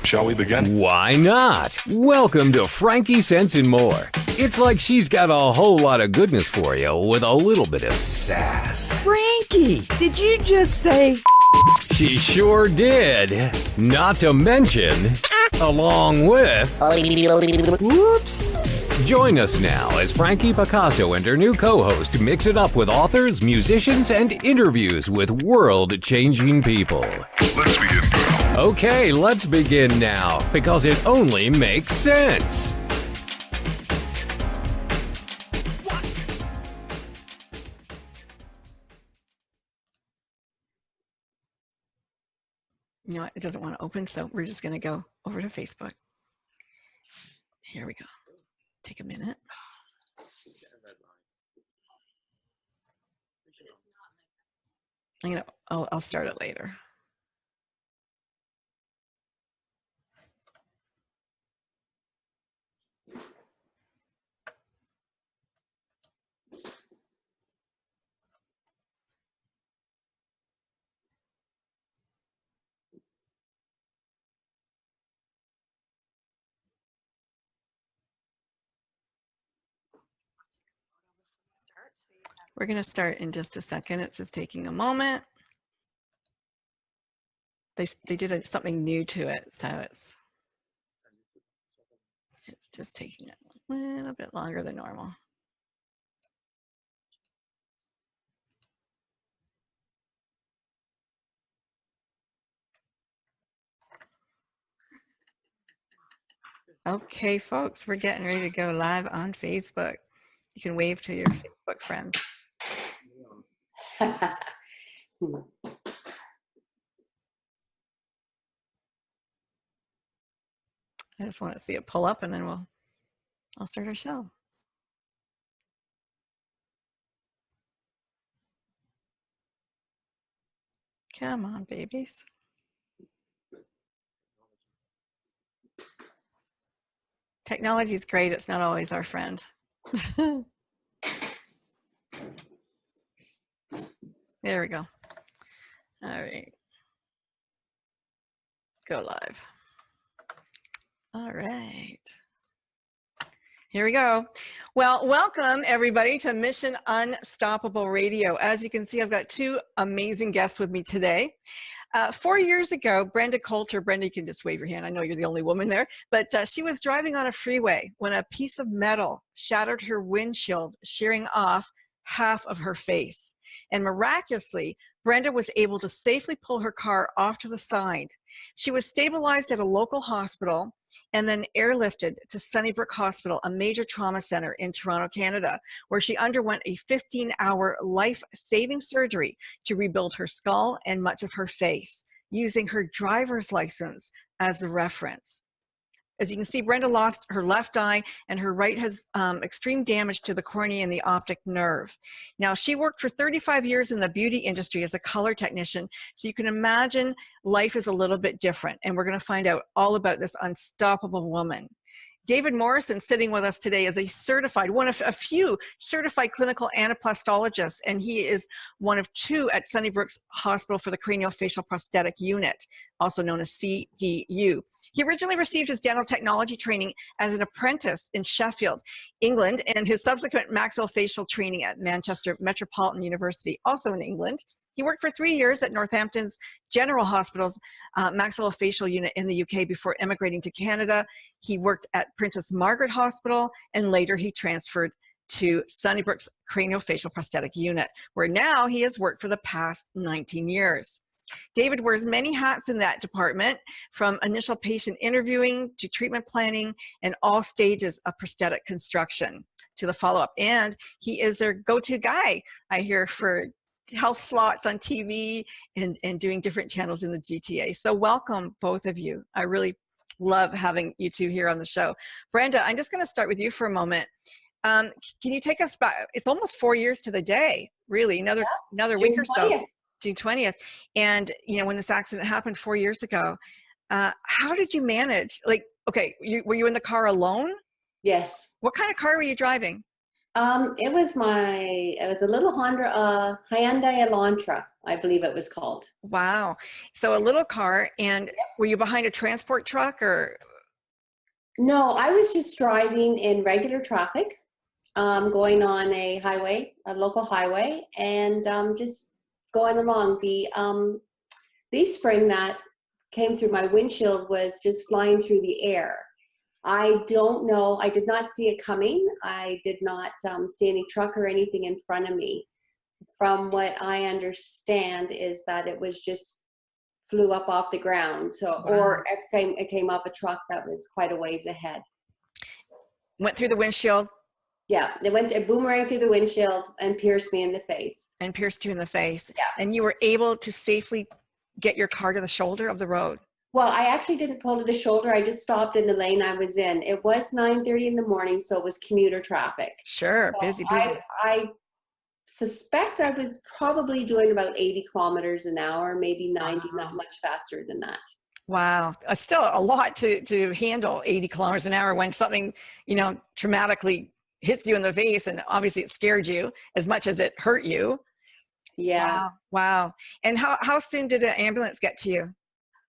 Shall we begin? Why not? Welcome to Frankie Sense and More. It's like she's got a whole lot of goodness for you with a little bit of sass. Frankie, did you just say? She sure did. Not to mention, along with... Whoops. Join us now as Frankie Picasso and her new co-host mix it up with authors, musicians, and interviews with world-changing people. Let's begin, pal. Okay, let's begin now, because it only makes sense. You know what? It doesn't want to open, so we're just going to go over to Facebook. Here we go. Take a minute. I'll start it later. We're going to start in just a second. It's just taking a moment. They did something new to it, so it's just taking a little bit longer than normal. Okay, folks, we're getting ready to go live on Facebook. You can wave to your Facebook friends. I just want to see it pull up, and then I'll start our show. Come on, babies. Technology is great. It's not always our friend. There we go. All right. Go live. All right. Here we go. Well, welcome everybody to Mission Unstoppable Radio. As you can see, I've got two amazing guests with me today. 4 years ago, Brenda Coulter, Brenda, you can just wave your hand. I know you're the only woman there, but she was driving on a freeway when a piece of metal shattered her windshield, shearing off half of her face. And miraculously, Brenda was able to safely pull her car off to the side. She was stabilized at a local hospital and then airlifted to Sunnybrook Hospital, a major trauma center in Toronto, Canada, where she underwent a 15-hour life-saving surgery to rebuild her skull and much of her face, using her driver's license as a reference. As you can see, Brenda lost her left eye, and her right has extreme damage to the cornea and the optic nerve. Now, she worked for 35 years in the beauty industry as a color technician, so you can imagine life is a little bit different, and we're going to find out all about this unstoppable woman. David Morrison, sitting with us today, is a certified, one of a few certified clinical anaplastologists, and he is one of two at Sunnybrook Hospital for the Craniofacial Prosthetic Unit, also known as CPU. He originally received his dental technology training as an apprentice in Sheffield, England, and his subsequent maxillofacial training at Manchester Metropolitan University, also in England. He worked for 3 years at Northampton's General Hospital's maxillofacial unit in the UK before emigrating to Canada. He worked at Princess Margaret Hospital, and later he transferred to Sunnybrook's Craniofacial Prosthetic Unit, where now he has worked for the past 19 years. David wears many hats in that department, from initial patient interviewing to treatment planning and all stages of prosthetic construction to the follow-up. And he is their go-to guy, I hear, for health slots on TV and doing different channels in the GTA. So welcome, both of you. I really love having you two here on the show. Brenda, I'm just going to start with you for a moment. Can you take us back? It's almost 4 years to the day, really, another week or so. June 20th. And, you know, when this accident happened 4 years ago, how did you manage? Like, okay, were you in the car alone? Yes. What kind of car were you driving? It was a little Honda, Hyundai Elantra, I believe it was called. Wow. So a little car, and were you behind a transport truck or? No, I was just driving in regular traffic, going on a highway, a local highway, and just going along. The leaf spring that came through my windshield was just flying through the air. I don't know. I did not see it coming. I did not see any truck or anything in front of me. From what I understand is that it was just flew up off the ground. So, Wow. or it came up a truck that was quite a ways ahead. Went through the windshield Yeah, it boomeranged through the windshield and pierced me in the face. and pierced you in the face. Yeah. And you were able to safely get your car to the shoulder of the road. Well, I actually didn't pull to the shoulder. I just stopped in the lane I was in. It was 9:30 in the morning, so it was commuter traffic. Sure, So busy. I suspect I was probably doing about 80 kilometers an hour, maybe 90, not much faster than that. Wow. Still a lot to handle 80 kilometers an hour when something, traumatically hits you in the face, and obviously it scared you as much as it hurt you. Yeah. Wow. And how soon did an ambulance get to you?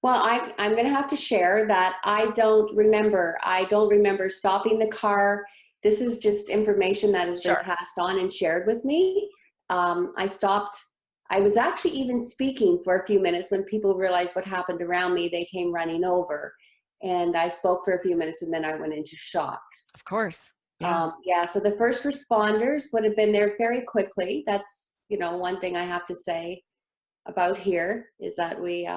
Well, I'm going to have to share that I don't remember. I don't remember stopping the car. This is just information that has been passed on and shared with me. I stopped. I was actually even speaking for a few minutes when people realized what happened around me. They came running over, and I spoke for a few minutes, and then I went into shock. Of course. Yeah. So the first responders would have been there very quickly. That's, one thing I have to say about here is that we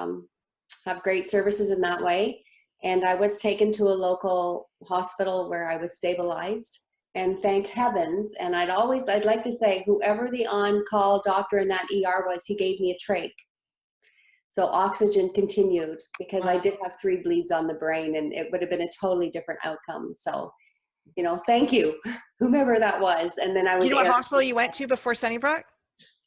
have great services in that way. And I was taken to a local hospital where I was stabilized, and thank heavens. And I'd like to say whoever the on-call doctor in that ER was, he gave me a trach. So oxygen continued, because I did have 3 bleeds on the brain, and it would have been a totally different outcome. So, thank you, whomever that was. And then I was. Do you know what hospital you went to before Sunnybrook?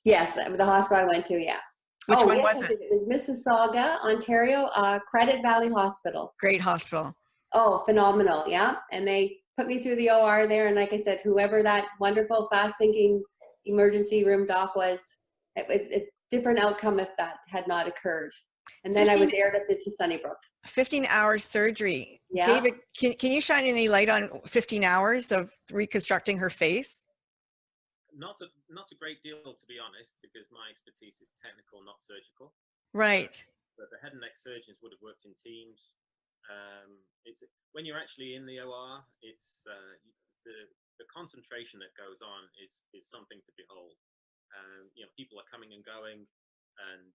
Yes, the hospital I went to, yeah. Which one was it? It was Mississauga, Ontario, Credit Valley Hospital. Great hospital. Oh, phenomenal, yeah. And they put me through the OR there, and like I said, whoever that wonderful, fast-thinking emergency room doc was, a different outcome if that had not occurred. And then I was airlifted to Sunnybrook. 15-hour surgery. Yeah. David, can you shine any light on 15 hours of reconstructing her face? Not a great deal, to be honest, because my expertise is technical, not surgical. Right. But the head and neck surgeons would have worked in teams. When you're actually in the OR, it's the concentration that goes on is something to behold. People are coming and going, and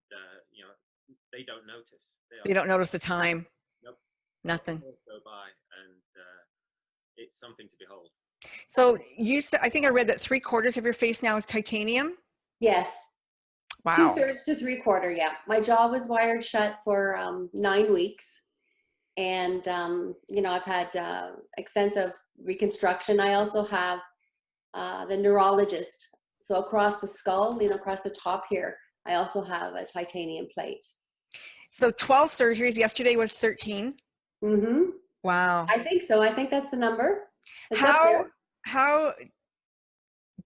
they don't notice. They don't notice the time. Nope. Nothing. Go by, and it's something to behold. So you said, I think I read that 3/4 of your face now is titanium. Yes. Wow. 2/3 to 3/4. Yeah. My jaw was wired shut for 9 weeks. And, I've had extensive reconstruction. I also have the neurologist. So across the skull, across the top here, I also have a titanium plate. So 12 surgeries. Yesterday was 13. Mm-hmm. Wow. I think so. I think that's the number. It's How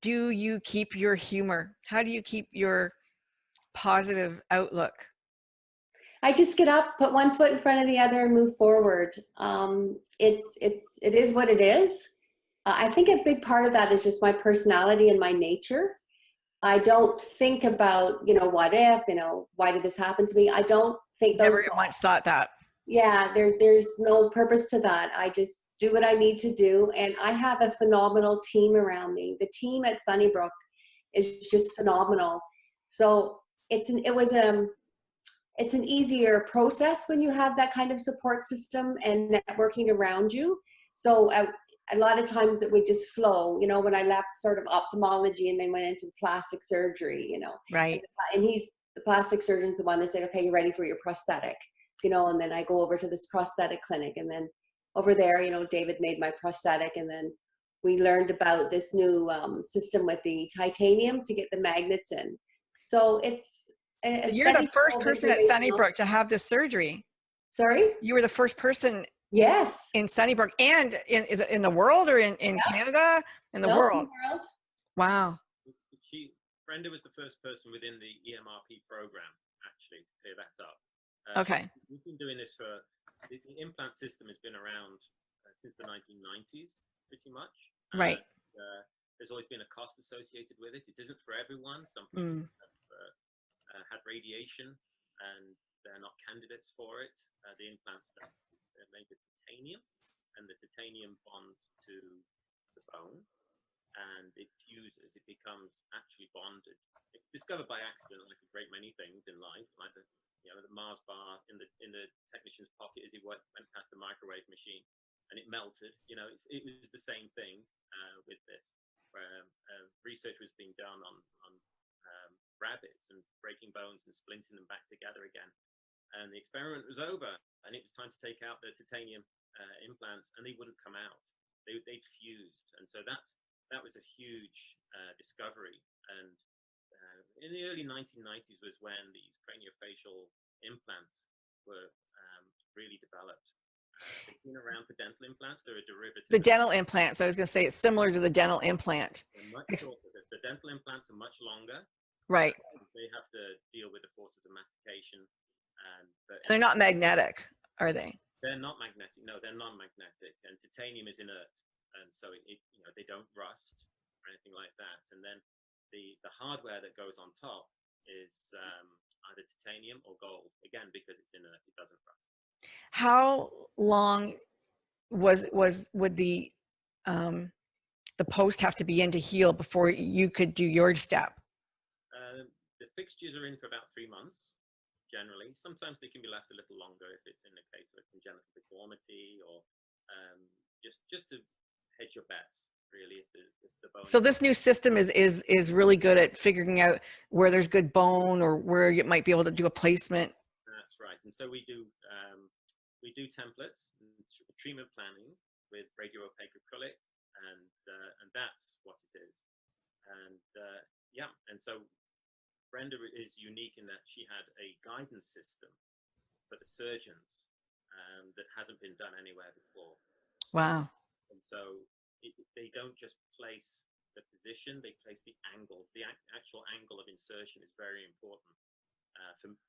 do you keep your humor? How do you keep your positive outlook? I just get up, put one foot in front of the other, and move forward. It is what it is. I think a big part of that is just my personality and my nature. I don't think about, what if, why did this happen to me? I don't think those. Never once thought that. Yeah, there's no purpose to that. I just do what I need to do, and I have a phenomenal team around me. The team at Sunnybrook is just phenomenal. So it's an easier process when you have that kind of support system and networking around you. So a lot of times it would just flow, when I left sort of ophthalmology and then went into plastic surgery, Right. And the plastic surgeon's the one that said, okay, you're ready for your prosthetic, and then I go over to this prosthetic clinic, and then over there, David made my prosthetic, and then we learned about this new system with the titanium to get the magnets in. So you're the first person at Sunnybrook to have this surgery. Sorry? You were the first person Yes. in Sunnybrook, and is it in the world or in Canada? In the No, world. world. Wow. Brenda was the first person within the EMRP program, actually, to clear that up. Okay. We've been doing this the implant system has been around since the 1990s, pretty much. Right. There's always been a cost associated with it. It isn't for everyone. Some people have had radiation and they're not candidates for it. The implants that they're made of titanium, and the titanium bonds to the bone, and it fuses. It becomes actually bonded. It's discovered by accident, like a great many things in life, like the Mars bar in the technician's pocket as he went past the microwave machine, and it melted. It was the same thing with this. Where research was being done on rabbits and breaking bones and splinting them back together again. And the experiment was over, and it was time to take out the titanium implants, and they wouldn't come out. They'd fused, and so that was a huge discovery. And in the early 1990s was when these craniofacial implants were really developed. They've been around for dental implants. They're a derivative. The dental implants. I was going to say it's similar to the dental implant. They're much shorter. The dental implants are much longer. Right. They have to deal with the forces of mastication. They're not magnetic, are they? They're not magnetic. No, they're non-magnetic. And titanium is inert, and so they don't rust or anything like that. And then the hardware that goes on top is either titanium or gold. Again, because it's inert, it doesn't rust. How long would the post have to be in to heal before you could do your step? The fixtures are in for about 3 months, generally. Sometimes they can be left a little longer if it's in the case of a congenital deformity, or just to hedge your bets, really. If the bone. So this new system is really good at figuring out where there's good bone or where you might be able to do a placement. That's right. And so we do templates, treatment planning with radio-opaque acrylic, and that's what it is. And and so Brenda is unique in that she had a guidance system for the surgeons that hasn't been done anywhere before. Wow. And so they don't just place the position, they place the angle. The actual angle of insertion is very important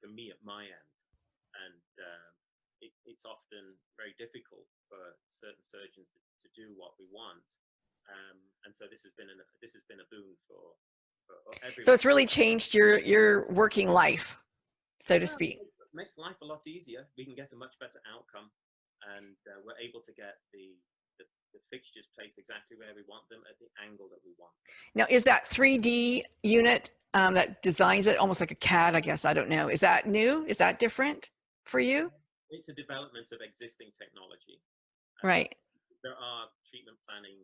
for me at my end. And it's often very difficult for certain surgeons to do what we want. And so this has been a boon for everyone. So it's really changed your working life, so to speak. It makes life a lot easier. We can get a much better outcome, and we're able to get the fixtures placed exactly where we want them at the angle that we want. Now, is that 3D unit that designs it almost like a CAD, I guess, I don't know. Is that new? Is that different for you? It's a development of existing technology. Right. There are treatment planning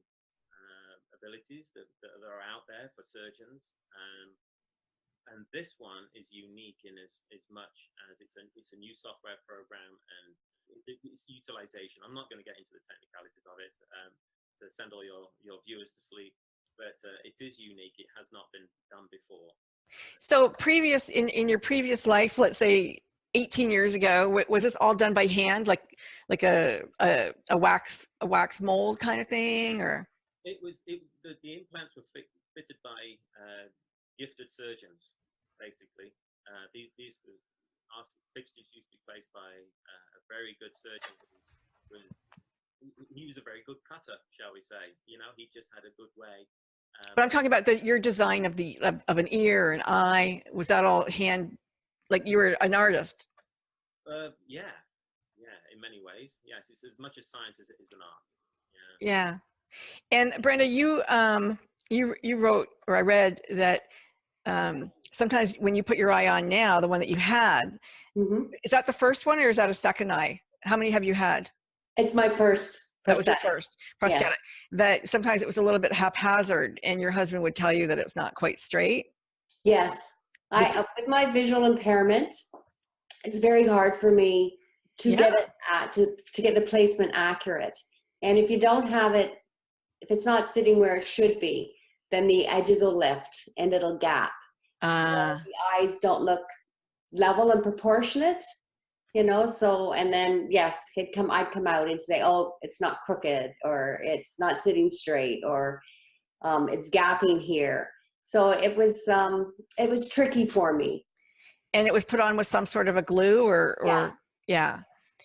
abilities that are out there for surgeons, and this one is unique in as much as it's a new software program and its utilization. I'm not going to get into the technicalities of it to send all your viewers to sleep, but it is unique. It has not been done before. So in your previous life, let's say 18 years ago, was this all done by hand, like a wax mold kind of thing, or? The implants were fitted by gifted surgeons, basically. These fixtures used to be placed by a very good surgeon. He was a very good cutter, shall we say. He just had a good way. But I'm talking about your design of an ear, an eye. Was that all hand? Like you were an artist? Yeah, in many ways. Yes, it's as much a science as it is an art. Yeah. And Brenda, you wrote, or I read that sometimes when you put your eye on now, the one that you had, is that the first one or is that a second eye? How many have you had? It's my first. That was your first prosthetic. Yeah. That sometimes it was a little bit haphazard, and your husband would tell you that it's not quite straight. Yes, with my visual impairment, it's very hard for me to get it to get the placement accurate. And if you don't have it, if it's not sitting where it should be, then the edges will lift and it'll gap. The eyes don't look level and proportionate. you know, so, and then yes, I'd come out and say, oh, it's not crooked, or it's not sitting straight, or it's gapping here. So it was tricky for me. And it was put on with some sort of a glue or yeah.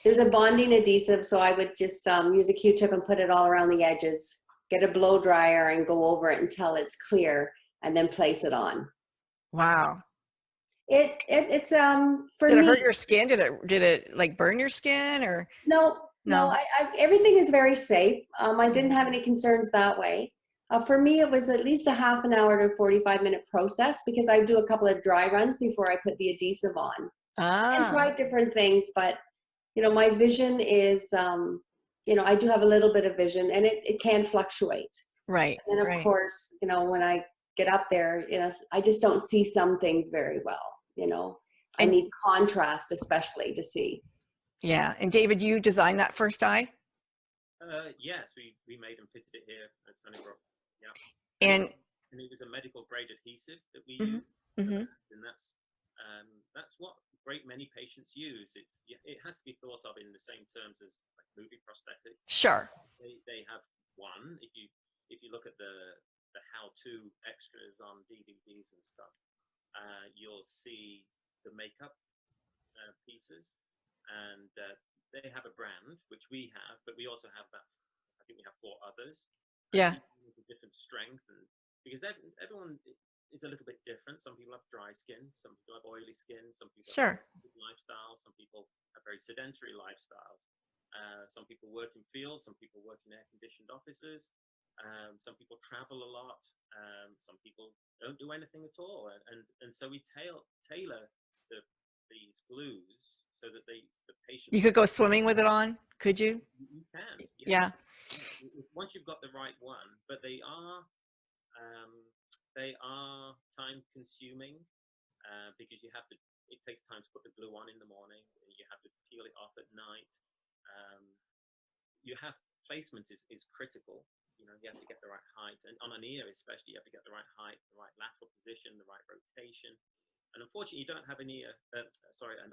There's a bonding adhesive, so I would just use a Q-tip and put it all around the edges, get a blow dryer and go over it until it's clear, and then place it on. Wow. It's for Did it me. hurt your skin? Did it like burn your skin or? No, No. everything is very safe. I didn't have any concerns that way. For me, it was at least a half an hour to 45-minute process, because I do a couple of dry runs before I put the adhesive on and try different things. But, you know, my vision is, you know, I do have a little bit of vision, and it can fluctuate. Right. And of course, you know, when I get up there, you know, I just don't see some things very well, you know. I need contrast especially to see. Yeah. And David, you designed that first eye? Yes, we made and fitted it here at Sunnybrook. Yeah. And it was a medical grade adhesive that we Mhm. use. Mhm. And that's what a great many patients use. It has to be thought of in the same terms as like movie prosthetics. Sure. They have one. If you look at the how-to extras on DVDs and stuff, you'll see the makeup pieces, and they have a brand which we have, but we also have that. I think we have 4 others. Yeah. With a different strength, and because everyone is a little bit different. Some people have dry skin, some people have oily skin, some people Sure. have lifestyle, some people have very sedentary lifestyles. Some people work in fields, some people work in air-conditioned offices. Some people travel a lot. Some people don't do anything at all, and so we tailor these glues so that the patient. You could go swimming with it on, could you? You can. Yeah. Once you've got the right one, but they are time consuming because it takes time to put the glue on in the morning. You have to peel it off at night. Placement is critical. You know, you have to get the right height, and on an ear especially, you have to get the right height, the right lateral position, the right rotation. And unfortunately, you don't have an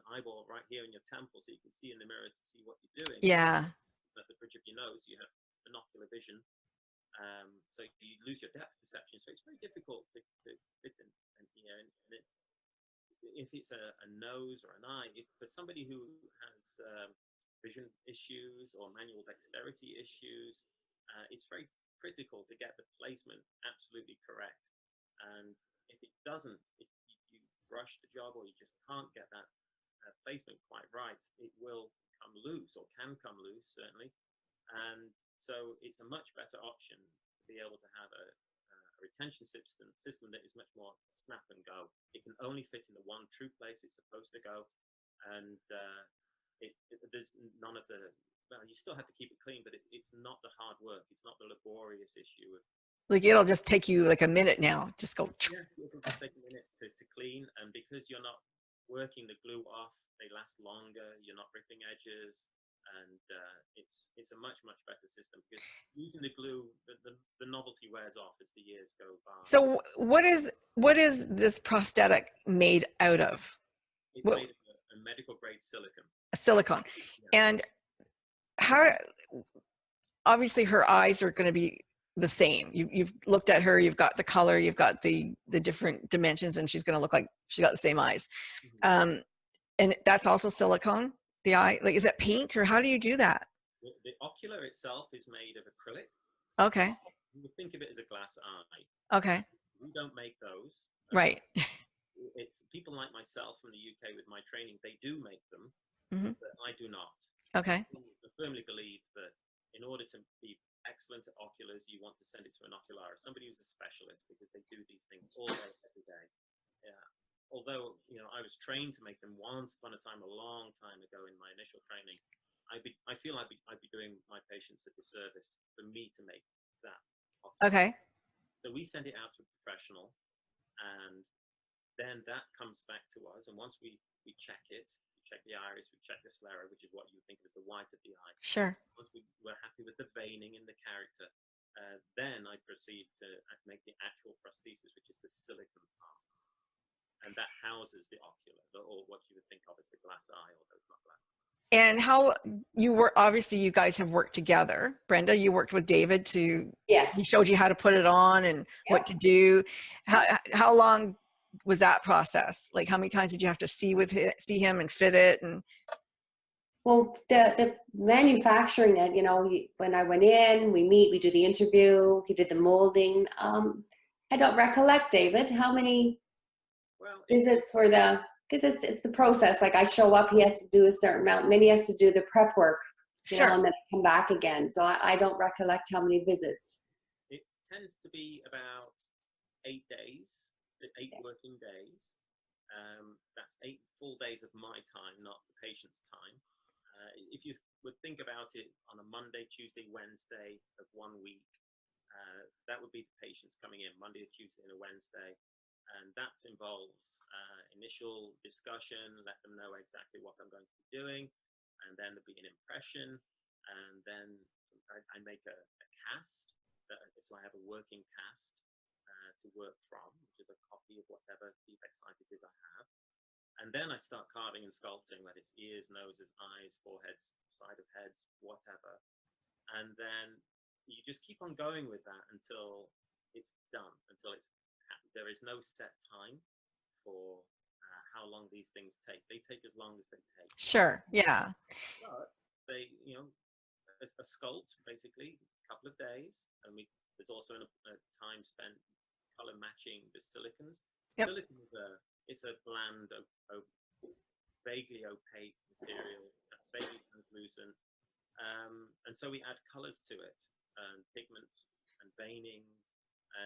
eyeball right here in your temple, so you can see in the mirror to see what you're doing. Yeah. At the bridge of your nose, you have binocular vision, so you lose your depth perception. So it's very difficult to fit in here. And if it's a nose or an eye, for somebody who has vision issues or manual dexterity issues, it's very critical to get the placement absolutely correct. And if it doesn't, if you rush the job or you just can't get that placement quite right, it will come loose, or can come loose certainly. And so it's a much better option to be able to have a retention system that is much more snap and go. It can only fit in the one true place it's supposed to go, and there's none of the, well, you still have to keep it clean, but it's not the hard work. It's not the laborious issue of, Like it'll just take you like a minute now. Just go. yeah, it'll just take a minute to clean, and because you're not working the glue off, they last longer. You're not ripping edges, and it's a much better system, because using the glue, the novelty wears off as the years go by. So what is this prosthetic made out of? It's made of a medical grade silicone. Silicone. Yeah. And how, obviously her eyes are going to be the same. You've looked at her, you've got the color, you've got the different dimensions, and she's going to look like she got the same eyes. Mm-hmm. And that's also silicone, the eye, like, is that paint, or how do you do that? The ocular itself is made of acrylic. Okay. You would think of it as a glass eye. Okay. We don't make those. Right. It's people like myself from the UK with my training, they do make them, Mm-hmm. but I do not. Okay. I firmly believe that in order to be excellent at oculars, you want to send it to an oculist, somebody who's a specialist, because they do these things all day, every day. Yeah. Although, you know, I was trained to make them once upon a time, a long time ago in my initial training, I feel I'd be doing my patients a disservice for me to make that ocular. Okay. So we send it out to a professional, and then that comes back to us. And once we check it, we check the iris, we check the sclera, which is what you think of as the white of the eye. Sure. Once we're happy with the veining and the character, then I proceed to make the actual prosthesis, which is the silicone part. and that houses the ocular, or what you would think of as the glass eye, although it's not glass. And how you were, obviously you guys have worked together. Brenda, you worked with David he Yes. showed you how to put it on and what to do. How long was that process? Like how many times did you have to see him and fit it? And Well, the manufacturing it, when I went in, we do the interview, he did the molding. I don't recollect, David, how many visits for because it's the process. Like I show up, he has to do a certain amount, and then he has to do the prep work, sure. and then I come back again. So I don't recollect how many visits. It tends to be about 8 days, 8 working days. That's 8 full days of my time, not the patient's time. If you would think about it on a Monday, Tuesday, Wednesday of 1 week, that would be the patients coming in Monday, Tuesday, and a Wednesday. And that involves initial discussion, let them know exactly what I'm going to be doing, and then there'll be an impression, and then I make a cast. So I have a working cast to work from, which is a copy of whatever defect size it is I have. And then I start carving and sculpting, whether it's ears, noses, eyes, foreheads, side of heads, whatever. And then you just keep on going with that until it's done, there is no set time for how long these things take. They take as long as they take. Sure, yeah. But they, it's a sculpt, basically, a couple of days. And there's also a time spent color matching the silicons. Yep. Silicon it's a bland, vaguely opaque material that's vaguely translucent. And so we add colors to it, pigments and veinings.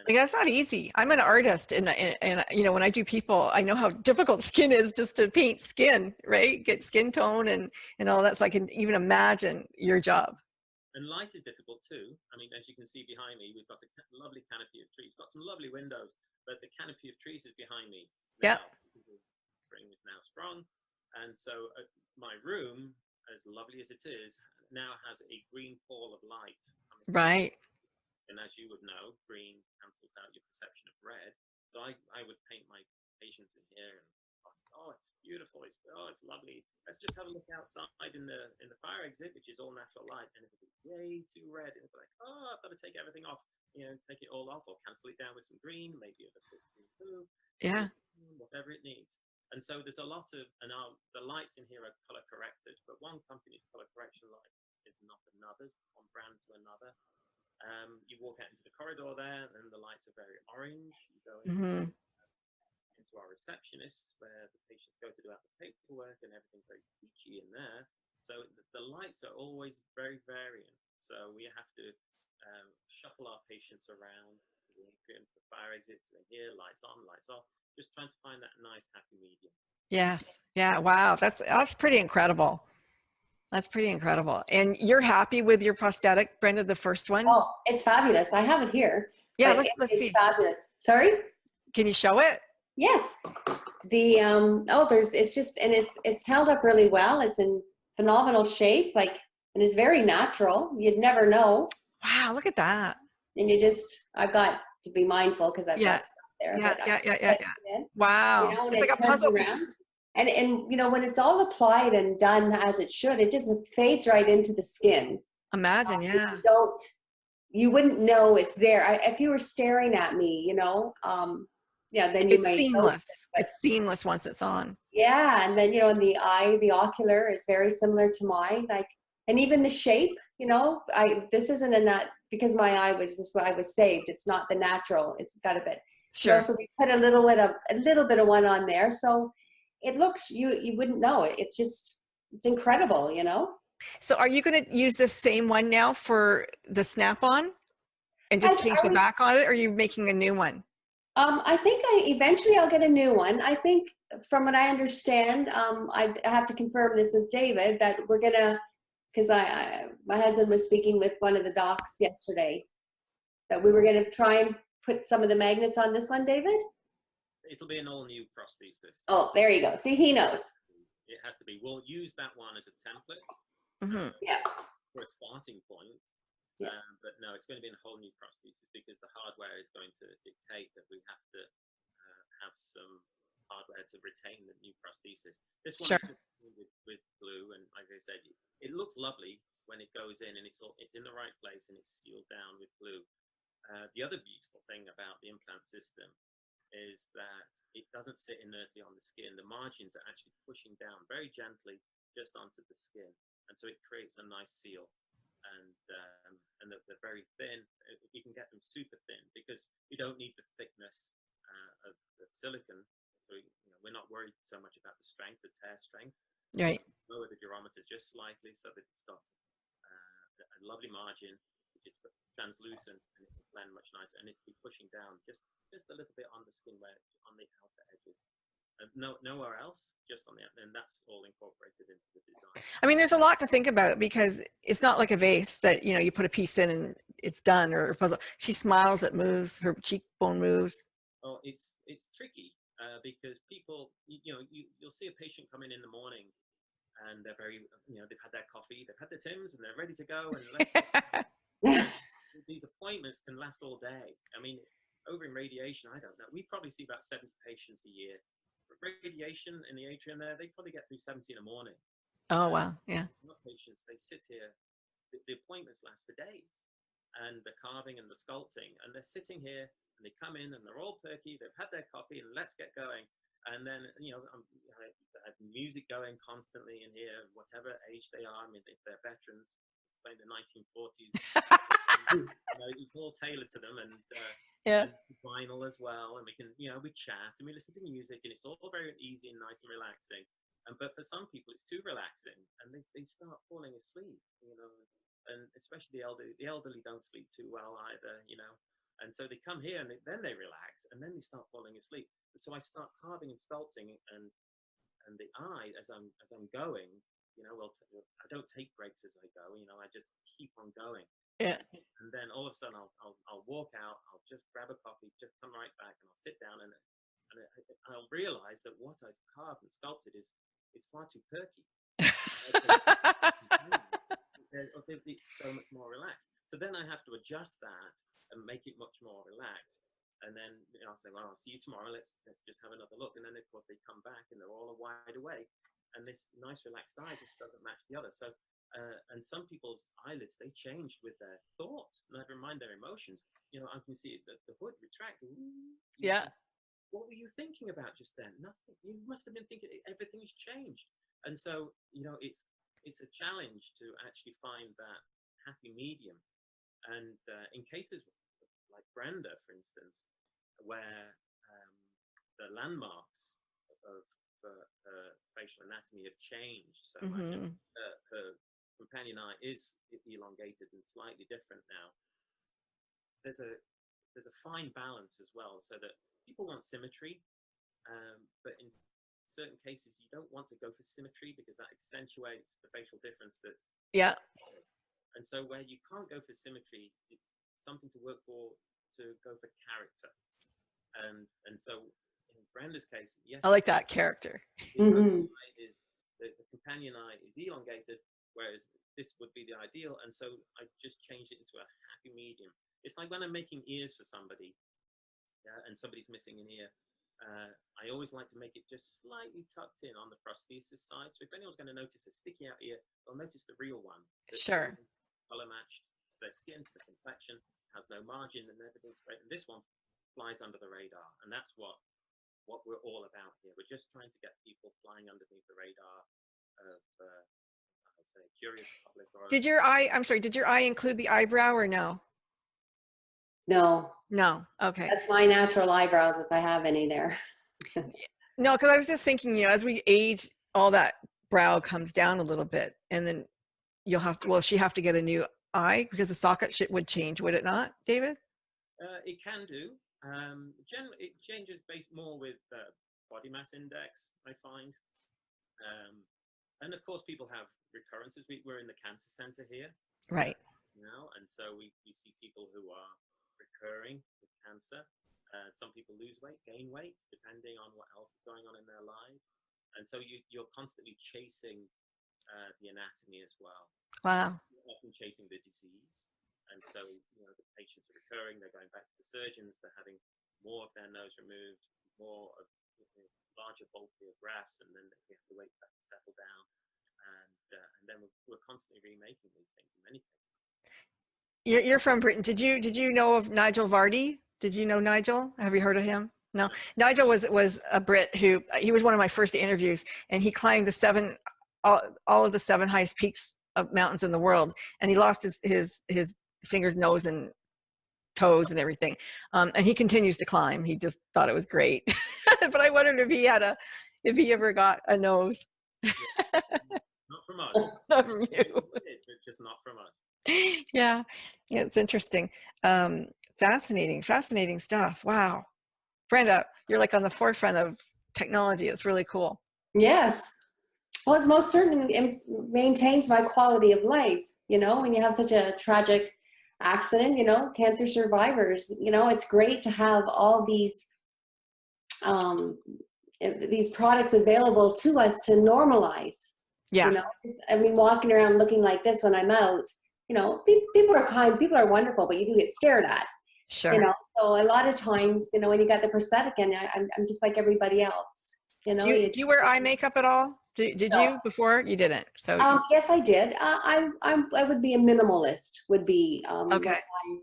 Like that's not easy. I'm an artist, and when I do people, I know how difficult skin is just to paint skin, right? Get skin tone and all that. So I can even imagine your job. And light is difficult too. I mean, as you can see behind me, we've got a lovely canopy of trees. We've got some lovely windows, but the canopy of trees is behind me. Yeah. Spring is now sprung, and so my room, as lovely as it is, now has a green pall of light. Right. And as you would know, green cancels out your perception of red. So I would paint my patients in here, and it's beautiful. It's lovely. Let's just have a look outside in the fire exit, which is all natural light, and it'll be way too red. And it'll be like, I've got to take everything off. Take it all off, or cancel it down with some green, maybe a bit of blue. Yeah. Whatever it needs. And so there's a lot of, and the lights in here are color corrected, but one company's color correction light is not another, one brand to another. You walk out into the corridor there, and the lights are very orange. You go into our receptionist, where the patients go to do out the paperwork, and everything's very peachy in there. So the lights are always very varying. So we have to shuffle our patients around the fire exit to here, lights on, lights off, just trying to find that nice happy medium. Yes. Yeah. Wow. That's pretty incredible. That's pretty incredible. And you're happy with your prosthetic, Brenda, the first one? Oh, it's fabulous. I have it here. Yeah, let's see. It's fabulous. Sorry? Can you show it? Yes. It's held up really well. It's in phenomenal shape, and it's very natural. You'd never know. Wow, look at that. And I've got to be mindful because I've got stuff there. Yeah. Wow. It's like a puzzle piece. And when it's all applied and done as it should, it just fades right into the skin. Imagine, yeah. You wouldn't know it's there. If you were staring at me, then you might. It's seamless. It's seamless once it's on. Yeah, and then in the eye, the ocular is very similar to mine. And even the shape, this isn't a nut because my eye this is what I was saved. It's not the natural. It's got a bit. Sure. So we put a little bit of one on there. So it looks, you wouldn't know it. It's incredible, So are you going to use this same one now for the snap-on and just change the back on it? Or are you making a new one? I think eventually I'll get a new one. I think from what I understand, I have to confirm this with David that we're going to, because my husband was speaking with one of the docs yesterday, that we were going to try and put some of the magnets on this one, David? It'll be an all-new prosthesis. Oh, there you go. See, he knows. It has to be. We'll use that one as a template for a starting point. Yeah. But no, it's going to be a whole new prosthesis because the hardware is going to dictate that we have to have some hardware to retain the new prosthesis. This one Sure. is just with glue, and like I said, it looks lovely when it goes in, and it's in the right place and it's sealed down with glue. The other beautiful thing about the implant system is that it doesn't sit inertly on the skin. The margins are actually pushing down very gently just onto the skin, and so it creates a nice seal. And they're very thin. You can get them super thin because you don't need the thickness of the silicon. So we're not worried so much about the strength, the tear strength. Right. Lower the durometers just slightly so that it's got a lovely margin, which is translucent, and it will blend much nicer, and it'll be pushing down just a little bit on the skin, on the outer edges. Nowhere else, just on the, and that's all incorporated into the design. I mean, there's a lot to think about because it's not like a vase that, you put a piece in and it's done, or a puzzle. She smiles, it moves, her cheekbone moves. Oh, it's tricky because people, you'll see a patient come in the morning and they're very, they've had their coffee, they've had their Tims, and they're ready to go. And these appointments can last all day. I mean, over in radiation, I don't know. We probably see about 70 patients a year. Radiation in the atrium there, they probably get through 70 in the morning. Oh, wow. Yeah. Not patients, they sit here, the appointments last for days, and the carving and the sculpting, and they're sitting here and they come in and they're all perky, they've had their coffee and let's get going. And then, I have music going constantly in here, whatever age they are. I mean, if they're veterans, it's playing the 1940s. It's all tailored to them, and Yeah. and vinyl as well, and we can we chat and we listen to music, and it's all very easy and nice and relaxing. But for some people it's too relaxing, and they start falling asleep, and especially the elderly don't sleep too well either, and so they come here and then they relax, and then they start falling asleep. And so I start carving and sculpting, and the eye as I'm going, I don't take breaks as I go, I just keep on going. Yeah. And then all of a sudden I'll walk out, I'll just grab a coffee, just come right back, and I'll sit down, and I'll realize that what I've carved and sculpted is far too perky. It's so much more relaxed. So then I have to adjust that and make it much more relaxed. And then I'll say, well, I'll see you tomorrow. Let's just have another look. And then of course they come back and they're all wide awake, and this nice relaxed eye just doesn't match the other. So and some people's eyelids, they change with their thoughts, never mind their emotions. I can see the hood retract. Yeah. What were you thinking about just then? Nothing. You must have been thinking everything's changed. And so it's a challenge to actually find that happy medium. And in cases like Brenda, for instance, where the landmarks of facial anatomy have changed so much, her companion eye is elongated and slightly different now. There's a fine balance as well, so that people want symmetry, but in certain cases you don't want to go for symmetry because that accentuates the facial difference. And so where you can't go for symmetry, it's something to work for, to go for character. And so in Brenda's case, yes, I like that character. The companion eye is elongated, whereas this would be the ideal. And so I just changed it into a happy medium. It's like when I'm making ears for somebody, and somebody's missing an ear. I always like to make it just slightly tucked in on the prosthesis side. So if anyone's going to notice a sticky out ear, they'll notice the real one. Sure. Color matched to their skin, to the complexion, has no margin, and everything's great. And this one flies under the radar, and that's what we're all about here. We're just trying to get people flying underneath the radar of I'll say curious public. Did your eye include the eyebrow or no? No. Okay. That's my natural eyebrows, if I have any there. No, because I was just thinking, as we age, all that brow comes down a little bit, and then she have to get a new eye because the socket would change, would it not, David? It can do. Generally, it changes based more with body mass index, I find. And of course, people have recurrences. We're in the cancer center here. Right. And so we see people who are recurring with cancer. Some people lose weight, gain weight, depending on what else is going on in their life. And so you're constantly chasing the anatomy as well. Wow. You're often chasing the disease. And so, the patients are recurring, they're going back to the surgeons, they're having more of their nose removed, more of larger, bulkier grafts, and then we have to wait for that to settle down, and then we're constantly remaking these things in many cases. You're from Britain. Did you know of Nigel Vardy? Did you know Nigel? Have you heard of him? No. Nigel was a Brit he was one of my first interviews, and he climbed all of the 7 highest peaks of mountains in the world, and he lost his fingers, nose, and toes and everything. And he continues to climb. He just thought it was great. But I wondered if he ever got a nose. Yeah. Not from us. Not from you. It's just not from us. Yeah, it's interesting. Fascinating stuff. Wow. Brenda, you're like on the forefront of technology. It's really cool. Yes. Well, it's most certainly, it maintains my quality of life, when you have such a tragic accident, cancer survivors, it's great to have all these products available to us to normalize. Yeah. Walking around looking like this when I'm out, people are kind, people are wonderful, but you do get stared at. Sure. So a lot of times, when you got the prosthetic in, I'm just like everybody else. Do you wear eye makeup at all? Did No. you before? You didn't. So yes, I did. I would be a minimalist. Would be okay. what I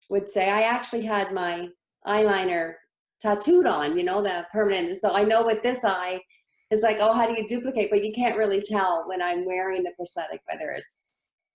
would say. I actually had my eyeliner tattooed on. The permanent. So I know with this eye, it's like, oh, how do you duplicate? But you can't really tell when I'm wearing the prosthetic whether it's.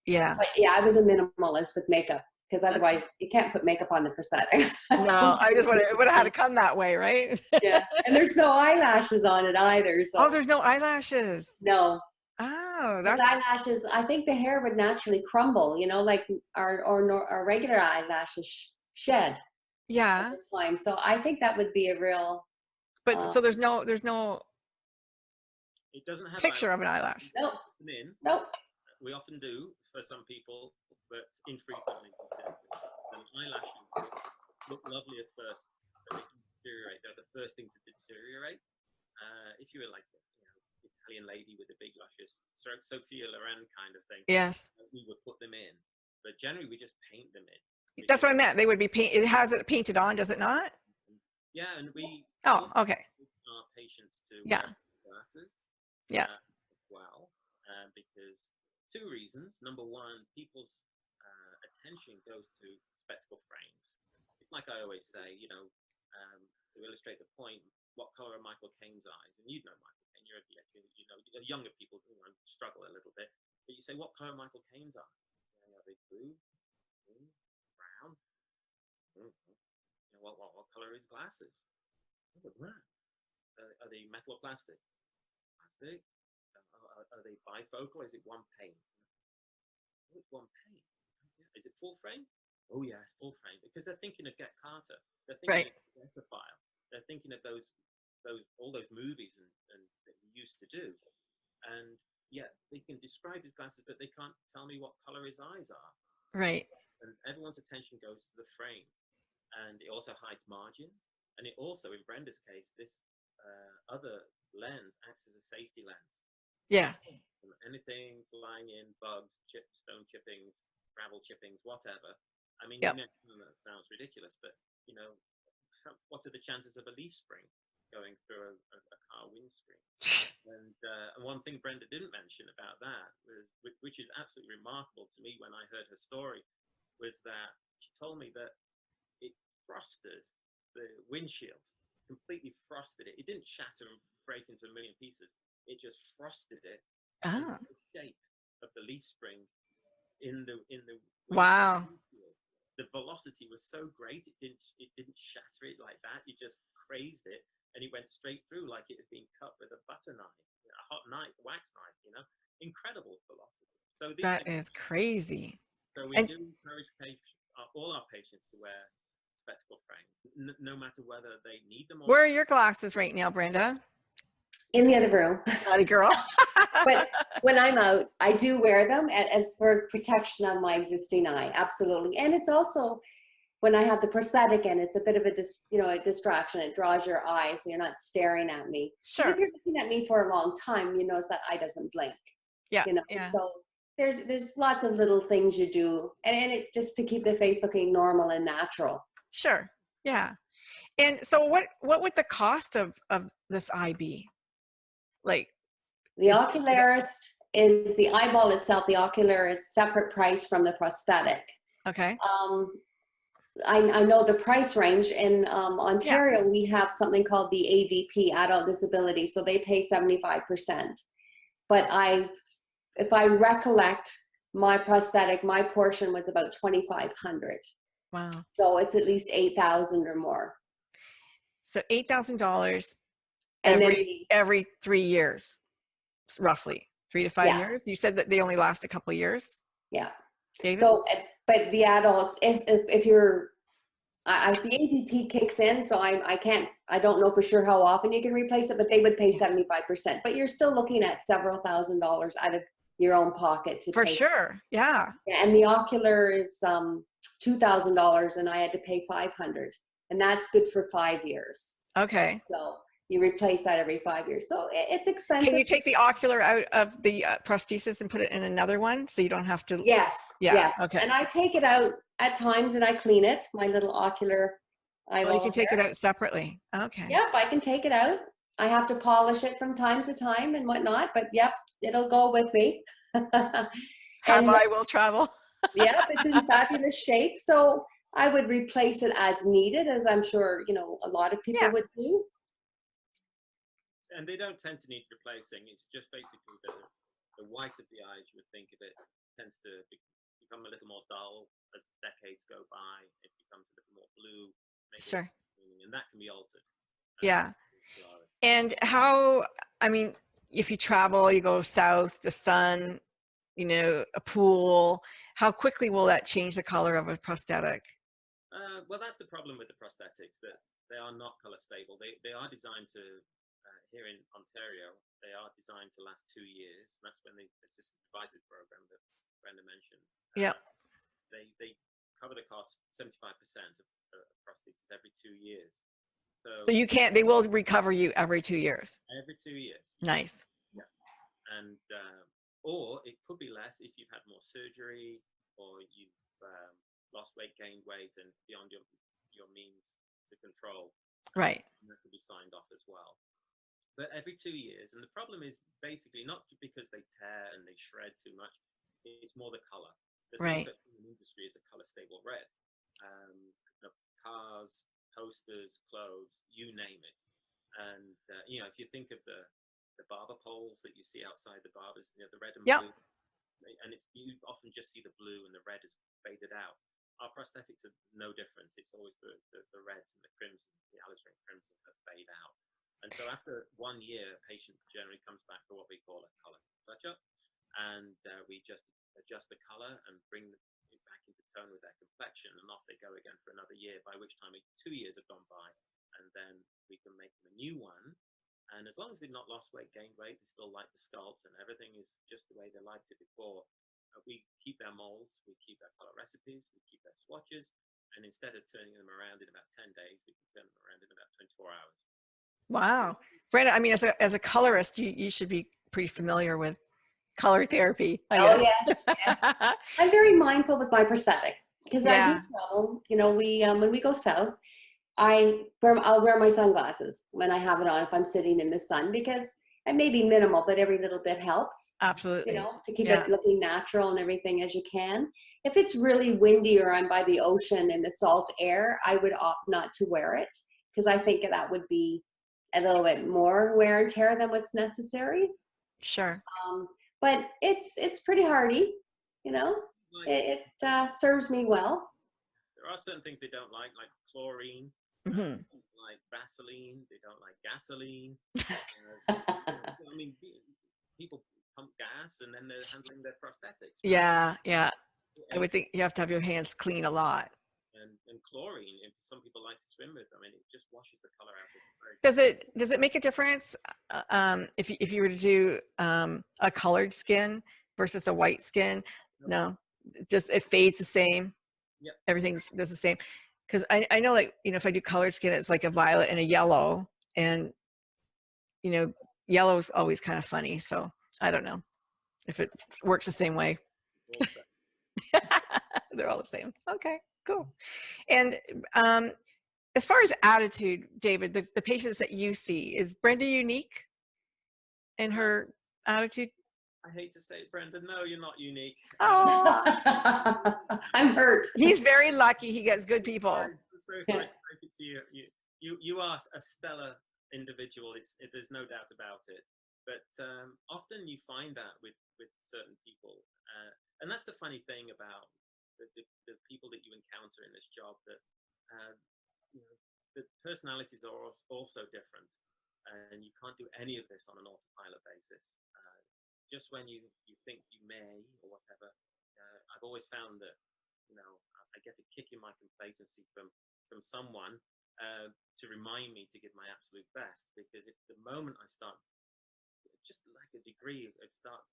Yeah. But yeah, I was a minimalist with makeup, because otherwise you can't put makeup on the prosthetic. No, I just it would have had to come that way, right? Yeah, and there's no eyelashes on it either. So. Oh, there's no eyelashes. No. Oh, Those that's eyelashes. I think the hair would naturally crumble. Like our regular eyelashes shed. yeah. Over time. So I think that would be a real. But so there's no It doesn't have picture of an eyelash. Nope. Nope. We often do for some people, but infrequently. And eyelashes look lovely at first, but they can deteriorate. They're the first thing to deteriorate. If you were like Italian lady with the big lashes, Sophia Loren kind of thing. Yes. We would put them in, but generally we just paint them in. That's what I meant. They would be it has it painted on, does it not? Yeah, and we. Oh, okay. Our patients to Yeah. wear glasses. Yeah. Well, because 2 reasons. Number one, people's attention goes to spectacle frames. It's like I always say, to illustrate the point, what color are Michael Caine's eyes? And you know Michael Caine, younger people struggle a little bit. But you say, what color are Michael Caine's eyes? Are they blue, green, brown? What color are his glasses? Oh, brown. Are they metal or plastic? Plastic. Are they bifocal? Is it one pane? Oh, it's one pane. Is it full frame? Oh yeah, it's full frame, because they're thinking of Get Carter. They're thinking of Densophile. They're thinking of all those movies and that he used to do. And yeah, they can describe his glasses, but they can't tell me what color his eyes are. Right. And everyone's attention goes to the frame, and it also hides margin. And it also, in Brenda's case, this other lens acts as a safety lens. Yeah. Anything flying in, bugs, stone chippings, gravel chippings, whatever. I mean, Yep. that sounds ridiculous, but what are the chances of a leaf spring going through a car windscreen? And one thing Brenda didn't mention about that, which is absolutely remarkable to me when I heard her story, was that she told me that it frosted the windshield, completely frosted it. It didn't shatter and break into a million pieces. It just frosted it. Ah. The shape of the leaf spring in the Wow. windshield. The velocity was so great, it didn't shatter it like that. You just crazed it, and it went straight through like it had been cut with a butter knife, a hot knife, wax knife. Incredible velocity. So That is crazy. So we do encourage all our patients to wear spectacle frames, no matter whether they need them or. Where are your glasses right now, Brenda? In the other room. Naughty girl. But when I'm out, I do wear them as for protection of my existing eye. Absolutely. And it's also when I have the prosthetic in, it's a bit of a distraction. It draws your eye, so you're not staring at me. Sure. If you're looking at me for a long time, you notice that eye doesn't blink. Yeah. Yeah. So there's lots of little things you do, and it just to keep the face looking normal and natural. Sure. Yeah. And so what would the cost of this eye be? Like, The ocularist is the eyeball itself. The ocular is separate price from the prosthetic. okay. I know the price range in Ontario. We have something called the ADP, Adult Disability, so they pay 75%. But if I recollect, my prosthetic, my portion was about 2,500. Wow. So it's at least 8,000 or more. So $8,000 And every 3 years, roughly 3 to 5 Yeah. years. You said that they only last a couple of years. Yeah. David? So, but the adults, if you're, the ADP kicks in, so I don't know for sure how often you can replace it, but they would pay 75%. But you're still looking at several $1,000s out of your own pocket to For pay. sure. Yeah. And the ocular is $2,000, and I had to pay 500, and that's good for 5 years. Okay. So you replace that every 5 years. So it's expensive. Can you take the ocular out of the prosthesis and put it in another one so you don't have to? Yes. Yeah. Yes. Okay. And I take it out at times and I clean it, my little ocular eyeball. Oh, you can take there. it out separately. Okay. Yep, I can take it out. I have to polish it from time to time and whatnot, but yep, it'll go with me. Have I will travel. Yep, it's in fabulous shape. So I would replace it as needed, as I'm sure, a lot of people would do. And they don't tend to need replacing. It's just basically the white of the eyes, you would think of it, tends to become a little more dull as decades go by. It becomes a little more blue. Sure. And that can be altered. Yeah. And how, I mean, if you travel, you go south, the sun, a pool, how quickly will that change the color of a prosthetic? Well, that's the problem with the prosthetics, that they are not color stable. They are designed to, here in Ontario, they are designed to last 2 years. That's when the assisted devices program that Brenda mentioned. Yeah. They cover the cost 75% of prosthesis every 2 years. So you can't, they will recover you every 2 years. Every 2 years. Nice. Yeah. And, or it could be less if you've had more surgery, or you've lost weight, gained weight, and beyond your means to control. Right. And that could be signed off as well. But every 2 years, and the problem is basically not because they tear and they shred too much, it's more the color. There's right. no such thing in the industry as a color stable red. Cars, posters, clothes, you name it. And if you think of the barber poles that you see outside the barbers, the red and blue, and you often just see the blue and the red is faded out. Our prosthetics are no different. It's always the reds and the crimson, the alizarin crimsons that fade out. And so after 1 year, a patient generally comes back for what we call a color touch-up, and we just adjust the color and bring it back into tone with their complexion, and off they go again for another year, by which time 2 years have gone by, and then we can make them a new one. And as long as they've not lost weight, gained weight, they still like the sculpt, and everything is just the way they liked it before. We keep their molds, we keep their color recipes, we keep their swatches, and instead of turning them around in about 10 days, we can turn them around in about 24 hours. Wow. Brenda, I mean, as a colorist, you should be pretty familiar with color therapy. Yes. Yeah. I'm very mindful with my prosthetic because I do travel. When we go south, I'll wear my sunglasses when I have it on if I'm sitting in the sun, because it may be minimal, but every little bit helps. Absolutely. To keep it looking natural and everything as you can. If it's really windy or I'm by the ocean in the salt air, I would opt not to wear it, because I think that would be a little bit more wear and tear than what's necessary. Sure. But it's pretty hardy, it serves me well. There are certain things they don't like chlorine, mm-hmm. like Vaseline, they don't like gasoline. I mean, people pump gas and then they're handling their prosthetics. Right? Yeah. I would think you have to have your hands clean a lot. And chlorine, some people like to swim with. I mean, it just washes the color out. Does it make a difference if you were to do a colored skin versus a white skin? No, just it fades the same. Yeah, everything's does the same. Because I know, if I do colored skin, it's like a violet and a yellow, and yellow's always kind of funny. So I don't know if it works the same way. They're all the same. Okay, cool. And as far as attitude, David, the patients that you see, is Brenda unique in her attitude? I hate to say it, Brenda, no, you're not unique. Oh, I'm hurt. he's very lucky. He gets good people. I'm so sorry to break it to you. You are a stellar individual. There's no doubt about it. But often you find that with certain people, and that's the funny thing about the people that you encounter in this job. That you know, the personalities are also different, and you can't do any of this on an autopilot basis. Just when you think you may or whatever, I've always found that I get a kick in my complacency from someone to remind me to give my absolute best, because if the moment I start just like a degree of start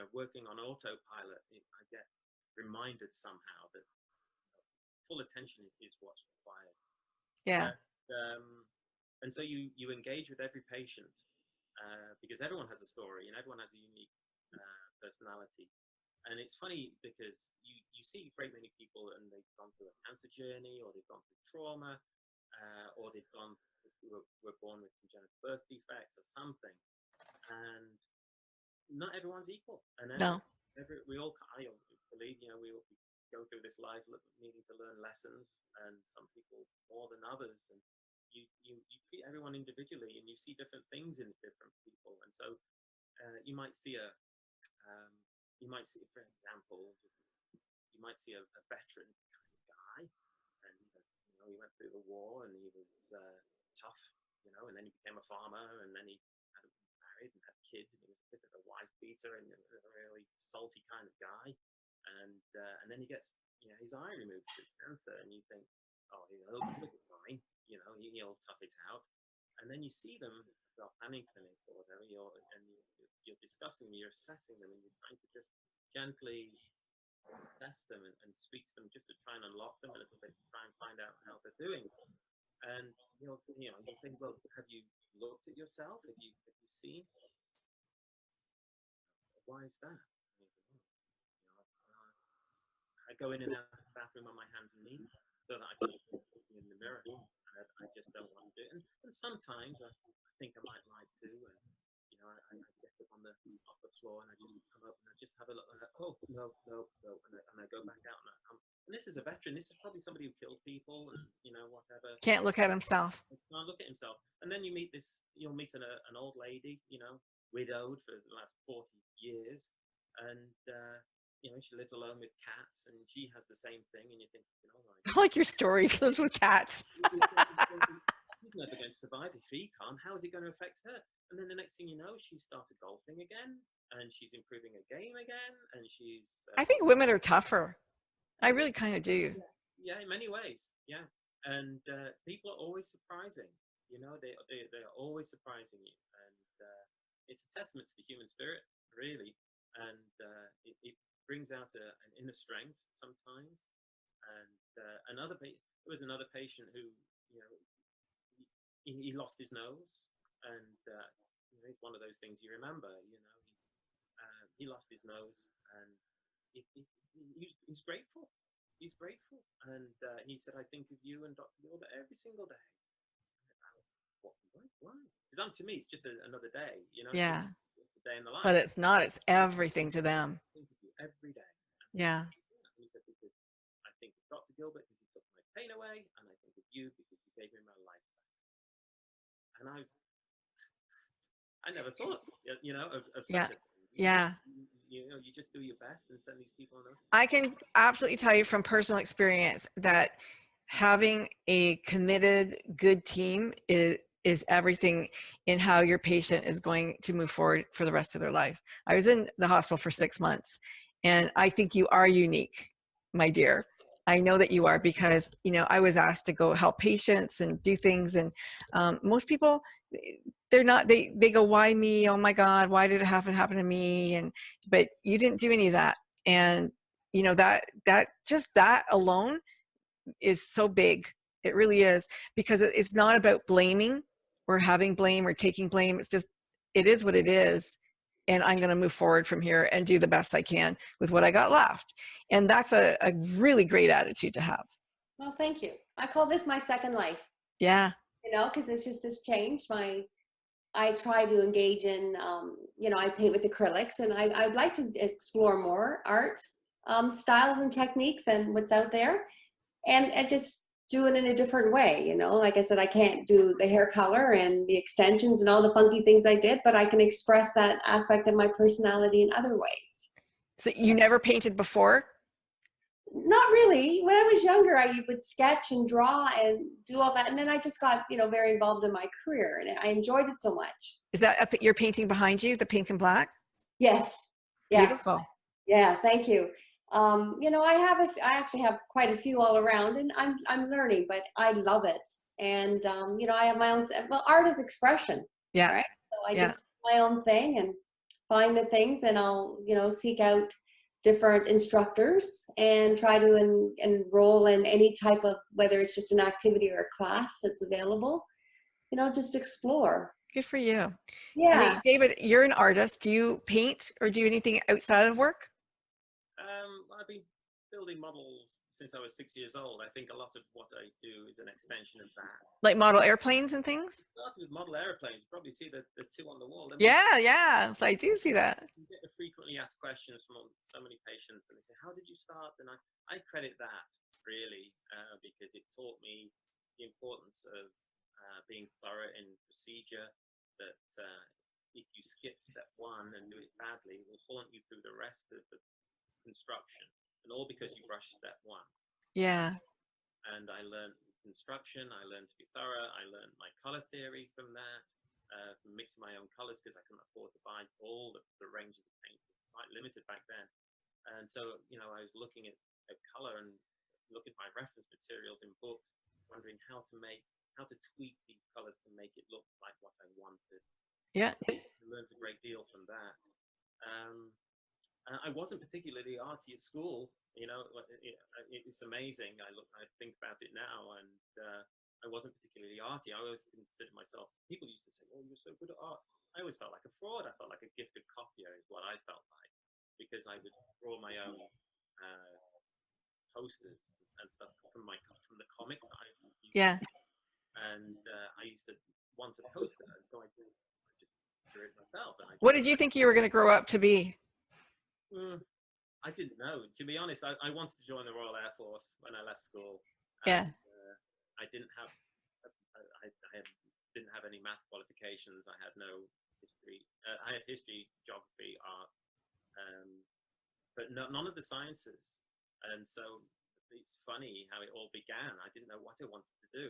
working on autopilot, I get reminded somehow that full attention is what's required. Yeah. And so you engage with every patient because everyone has a story and everyone has a unique personality. And it's funny because you see a great many people and they've gone through a cancer journey, or they've gone through trauma, or they've were born with congenital birth defects or something. And not everyone's equal. And No. I believe, we go through this life needing to learn lessons, and some people more than others. And you treat everyone individually, and you see different things in different people. And so you might see for example, you might see a veteran kind of guy, and he went through the war and he was tough, and then he became a farmer, and then he married and had kids, and he was a bit of a wife beater and a really salty kind of guy, and then he gets his eye removed through cancer, and you think, oh, he'll be fine, he'll tough it out. And then you see them at our planning clinic or whatever, you're discussing, you're assessing them, and you're trying to just gently assess them and speak to them, just to try and unlock them a little bit, to try and find out how they're doing. And he'll say, well, have you looked at yourself? Have you seen? Why is that? I go in and out of the bathroom on my hands and knees so that I can look in the mirror. I just don't want to do it. And sometimes I think I might like to, and I get up on the floor and I just come up and I just have a look. Oh no, and I go back out and this is a veteran. This is probably somebody who killed people and whatever. Can't look at himself. Can't look at himself. And then you'll meet an old lady, widowed for the last 40 years, and she lives alone with cats, and she has the same thing, and you think, I like your stories, those with cats. He's never going to survive if he can't. How is it going to affect her? And then the next thing you know, she started golfing again, and she's improving her game again, and she's... I think women are tougher. I really kind of do. Yeah, in many ways, yeah. And people are always surprising. They're always surprising you, and it's a testament to the human spirit, really. And it brings out an inner strength sometimes. And there was another patient who, he lost his nose, and it's one of those things you remember. He lost his nose, and he's grateful. He's grateful, and he said, "I think of you and Dr. Gilbert every single day." Why? Because to me, it's just another day. Yeah. It's a day in the life. But it's not. It's everything to them. I think of you every day. Yeah. And he said, because I think of Dr. Gilbert because he took my pain away, and I think of you because you gave me my life back. And I never thought, of such a thing. Yeah. You just do your best and send these people on. I can absolutely tell you from personal experience that having a committed, good team is everything in how your patient is going to move forward for the rest of their life. I was in the hospital for 6 months, and I think you are unique, my dear. I know that you are, because, I was asked to go help patients and do things. And most people, they're not, they go, why me? Oh my God, why did it happen to me? But you didn't do any of that. And that alone is so big. It really is, because it's not about blaming or having blame or taking blame. It's just, it is what it is. And I'm going to move forward from here and do the best I can with what I got left. And that's a really great attitude to have. Well, thank you. I call this my second life. Yeah. you know, because it's just has changed. I try to engage in, you know, I paint with acrylics, and I'd like to explore more art styles and techniques and what's out there, and just do it in a different way. You know, like I said, I can't do the hair color and the extensions and all the funky things I did, but I can express that aspect of my personality in other ways. So you never painted before? Not really. When I was younger, I would sketch and draw and do all that, and then I just got, you know, very involved in my career, and I enjoyed it so much. Is that up your painting behind you, the pink and black? Yes, yes, Beautiful. yeah. Thank you. You know, I actually have quite a few all around, and I'm learning, but I love it. And you know, I have my own. Well, art is expression, Yeah. right? So I Yeah. just do my own thing and find the things, and I'll, you know, seek out different instructors and try to enroll in any type of, whether it's just an activity or a class that's available, you know, just explore. Good for you. I Yeah. mean, David, you're an artist. Do you paint or do anything outside of work? I've been building models since I was 6 years old. I think a lot of what I do is an extension of that. Like model airplanes and things? Started with model airplanes. You probably see the two on the wall. Yeah, yeah. So I do see that. You get the frequently asked questions from so many patients, and they say, "How did you start?" And I credit that really because it taught me the importance of being thorough in procedure. That if you skip step one and do it badly, it will haunt you through the rest of the construction, and all because you rushed step one. Yeah. And I learned construction. I learned to be thorough. I learned my color theory from that. From mixing my own colors because I couldn't afford to buy all the range of the paint. It was quite limited back then. And so, you know, I was looking at color and looking at my reference materials in books, wondering how to tweak these colors to make it look like what I wanted. Yeah. So I learned a great deal from that. I wasn't particularly arty at school. You know, it's amazing. I think about it now, and I wasn't particularly arty. I always considered myself. People used to say, "Oh, you're so good at art." I always felt like a fraud. I felt like a gifted copier is what I felt like, because I would draw my own posters and stuff from the comics that I used to, Yeah. and I used to want a poster, and so I just drew it myself. And What did you think you were going to grow up to be? I didn't know. To be honest, I wanted to join the Royal Air Force when I left school. Yeah. I didn't have didn't have any math qualifications. I had no history. I had history, geography, art, but none of the sciences. And so it's funny how it all began. I didn't know what I wanted to do.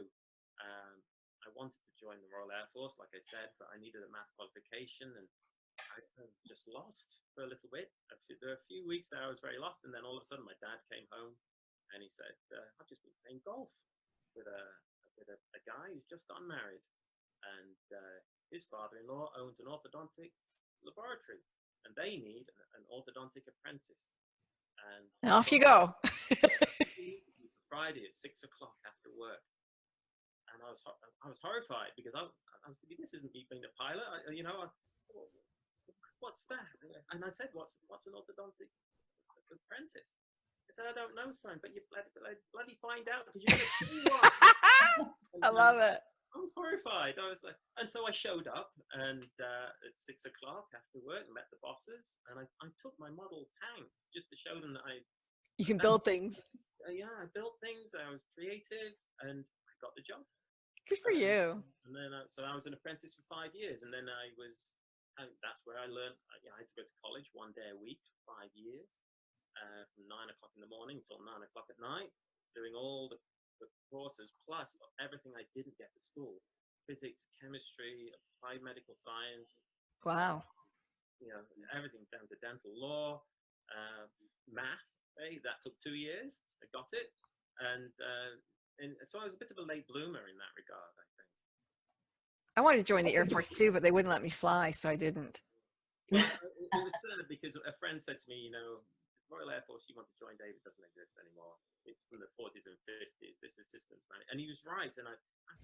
I wanted to join the Royal Air Force, like I said, but I needed a math qualification, and I was just lost for a little bit. There were a few weeks there I was very lost, and then all of a sudden my dad came home and he said, "I've just been playing golf with a guy who's just gotten married, and his father-in-law owns an orthodontic laboratory, and they need an orthodontic apprentice." And off you go. Friday at 6 o'clock after work, and I was horrified because I was thinking, this isn't me being a pilot. What's that? And I said, what's an orthodontic apprentice? I said, "I don't know, son, but you bloody find out, because you're going to see one." I love it. I was horrified. I was like, and so I showed up, and at 6 o'clock after work, met the bosses, and I took my model tanks just to show them that You can build things. Yeah, I built things. I was creative, and I got the job. Good for you. And then, so I was an apprentice for 5 years, and then that's where I learned. I had to go to college 1 day a week for 5 years, from 9 o'clock in the morning until 9 o'clock at night, doing all the courses plus everything I didn't get at school: physics, chemistry, applied medical science. Wow. You know, everything down to dental law, math. That took 2 years. I got it, and so I was a bit of a late bloomer in that regard, I think. I wanted to join the Air Force too, but they wouldn't let me fly, so I didn't. It was sad because a friend said to me, "You know, the Royal Air Force you want to join, David, doesn't exist anymore. It's from the 40s and 50s. This is systems management." And he was right, and I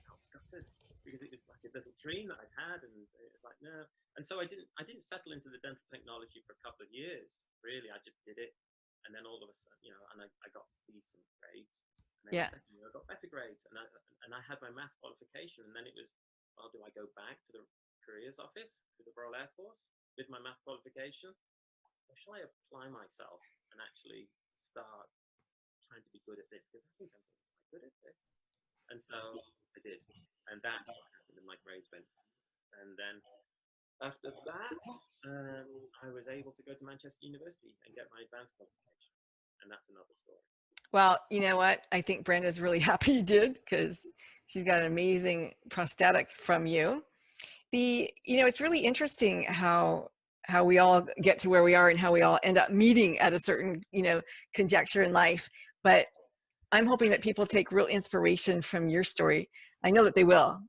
felt gutted because it was like a little dream that I'd had, and it was like, no. And so I didn't settle into the dental technology for a couple of years. Really, I just did it, and then all of a sudden, you know, and I got decent grades, And then Yeah. the second year, I got better grades, and I had my math qualification. And then it was, well, do I go back to the careers office with the Royal Air Force with my math qualification, or shall I apply myself and actually start trying to be good at this? Because I think I'm quite good at this. And so I did, and that's what happened. And my grades went, and then after that, I was able to go to Manchester University and get my advanced qualification, and that's another story. Well, you know what? I think Brenda's really happy you did, because she's got an amazing prosthetic from you. It's really interesting how we all get to where we are and how we all end up meeting at a certain, conjecture in life. But I'm hoping that people take real inspiration from your story. I know that they will.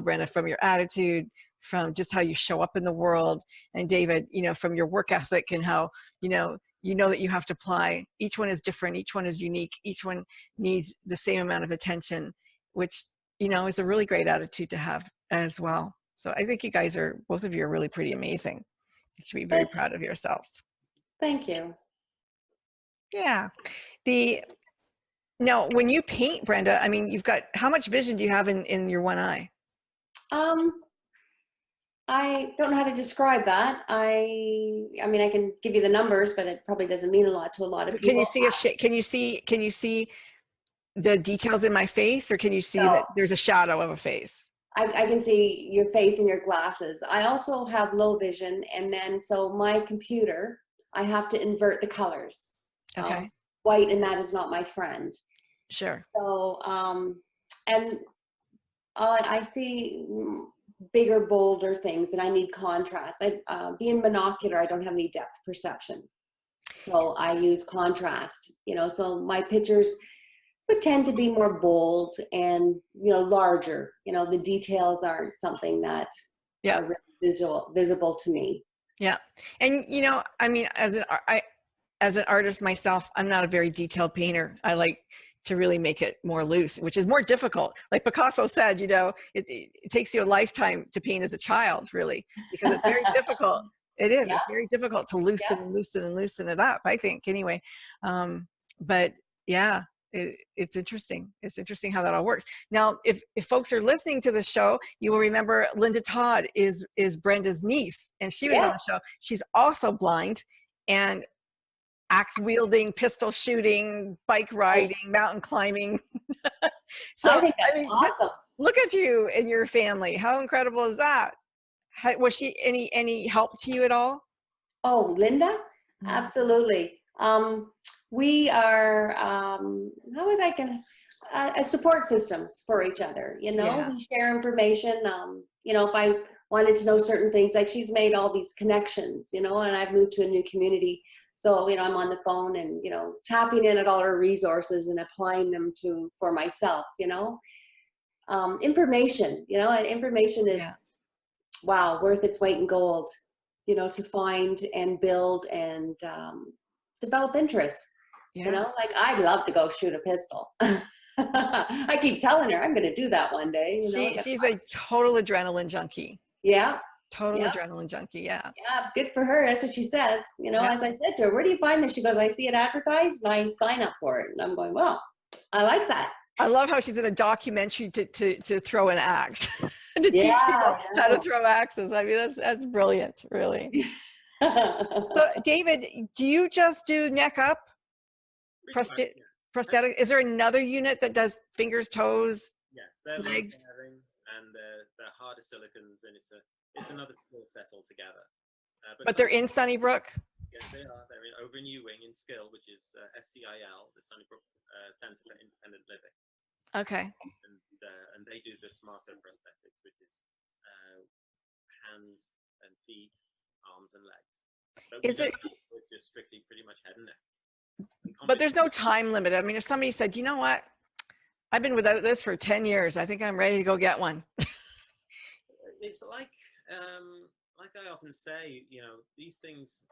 Brenda, from your attitude, from just how you show up in the world. And David, from your work ethic and how, you know that you have to apply. Each one is different. Each one is unique. Each one needs the same amount of attention, which, is a really great attitude to have as well. So I think both of you are really pretty amazing. You should be very proud of yourselves. Thank you. Yeah. Now, when you paint, Brenda, I mean, how much vision do you have in your one eye? I don't know how to describe that. I mean, I can give you the numbers, but it probably doesn't mean a lot to a lot of people. Can you see the details in my face, or can you see that there's a shadow of a face? I can see your face in your glasses. I also have low vision, and then so my computer, I have to invert the colors. Okay. White, and that is not my friend. Sure. So, and I see bigger, bolder things, and I need contrast. Being monocular, I don't have any depth perception. So I use contrast, so my pictures would tend to be more bold and, larger. The details aren't something that are really visible to me. Yeah. And, I mean, as an artist myself, I'm not a very detailed painter. I like to really make it more loose, which is more difficult. Like Picasso said, it takes you a lifetime to paint as a child, really, because it's very difficult. It is. Yeah. It's very difficult to loosen and loosen it up, I think, anyway. But yeah, it's interesting. It's interesting how that all works. Now, if folks are listening to the show, you will remember Linda Todd is Brenda's niece, and she was on the show. She's also blind and axe wielding, pistol shooting, bike riding, mountain climbing. So I think that's awesome. Look at you and your family. How incredible is that? Was she any help to you at all? Oh, Linda? Absolutely. We are, support systems for each other, we share information, if I wanted to know certain things, like she's made all these connections, and I've moved to a new community. So, I'm on the phone and, tapping in at all her resources and applying them for myself, information, and information is, worth its weight in gold, to find and build and develop interests. Like I'd love to go shoot a pistol. I keep telling her I'm going to do that one day. She's a total adrenaline junkie. Yeah. Total adrenaline junkie. Yeah. Yeah. Good for her. That's what she says. As I said to her, where do you find this? She goes, I see it advertised and I sign up for it. And I'm going, well, I like that. I love how she's in a documentary to throw an axe, to teach people how to throw axes. I mean, that's brilliant, really. So, David, do you just do neck up? Prosthetic? Is there another unit that does fingers, toes, legs? And they're harder silicons, and it's another skill set altogether. But they're in Sunnybrook? Yes, they are. They're over in Ewing in Skill, which is SCIL, the Sunnybrook Centre for Independent Living. Okay. And they do the smarter prosthetics, which is hands and feet, arms and legs. So is it just strictly pretty much head and neck? But there's no time limit. I mean, if somebody said, you know what, I've been without this for 10 years. I think I'm ready to go get one. It's like I often say, these things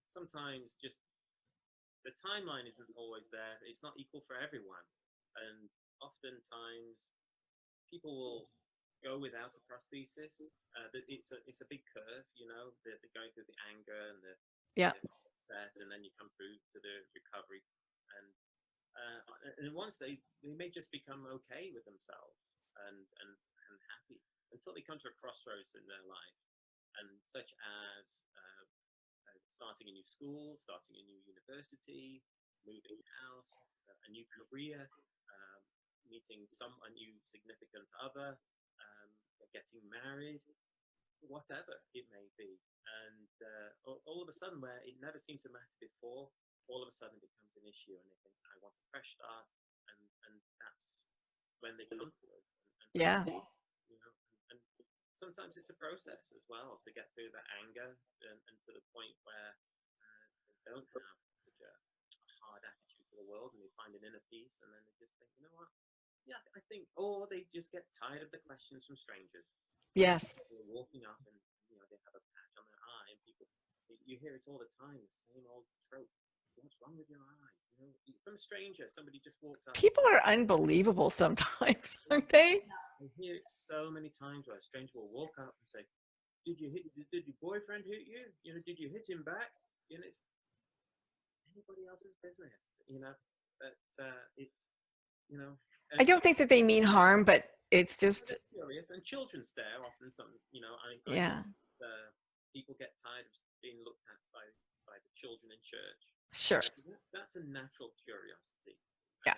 sometimes just the timeline isn't always there. It's not equal for everyone. And oftentimes people will go without a prosthesis. It's a big curve, they're going through the anger and the set, and then you come through to the recovery. And And once they may just become okay with themselves and happy until they come to a crossroads in their life, and such as starting a new school, starting a new university, moving house, a new career, meeting a new significant other, getting married, whatever it may be. And all of a sudden, where it never seemed to matter before, all of a sudden it becomes an issue, and they think, I want a fresh start. And that's when they come to us. Yeah. You know, and sometimes it's a process as well to get through that anger and to the point where they don't have such a hard attitude to the world, and they find an inner peace, and then they just think, you know what? Yeah, I think, or they just get tired of the questions from strangers. Yes. They're walking up and, you know, they have a patch on their eye, and people, you hear it all the time, the same old trope. What's wrong with your eye? You know, from a stranger, somebody just walks up. People are unbelievable sometimes, aren't they? I hear it so many times where a stranger will walk up and say, did your boyfriend hit you? You know, did you hit him back? You know, it's anybody else's business, you know, but it's, you know. I don't think that they mean harm, but it's just. Curious, and children stare often, you know, Yeah. People get tired of being looked at by the children in church. Sure. That's a natural curiosity. Yeah.